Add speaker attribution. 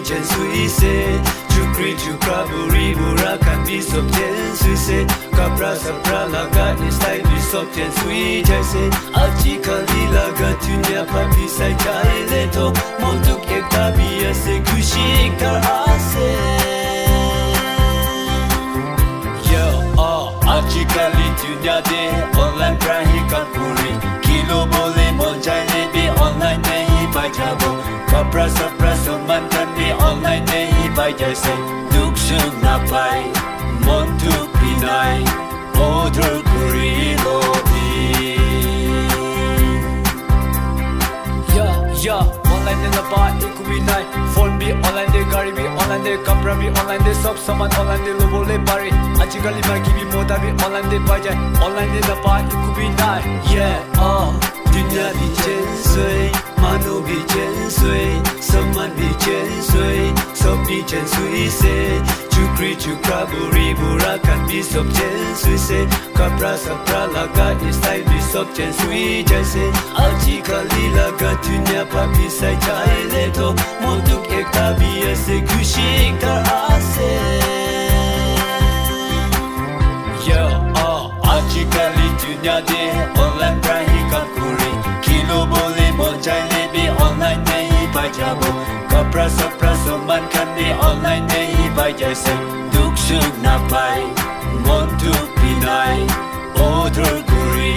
Speaker 1: Chen sui se chukri chukaburi burakan bi sop chen sui se kapra sapra laga ni style bi sop chen sui jaise aji kali laga dunya papi sai chai le to montuk ekta bi ase kushi kar ase yo aji kali dunya de online prahi kapuri kilo bole monjai le bi online nahi bajabo kapra sapra soman online nahi bai jaise duk shuk na pai mon tu pinai odhar kuri lo ya online in the bar it could be night phone be online de gari be online de kapra be online de sab saman online de lo bole pare ajikali marki be moda be online de bai jai online in the bar it could be night dunya bi chen sui manu bi chen sui saman bi chen sui sop bi chen sui se chukri chukaburi burakan bi sop chen sui se kapra sapra laga style bi sop chen sui jaise aji kali laga dunya papi sai chai le to montuk ekta bi ase kushi kar ase yo aji kali dunya de online prahi kapuri kilo bole monjai le bi online nahi bai jabo kapra sapra soman kan be online nahi bai jaise duk shuk na pai mon tu pinai odhar kuri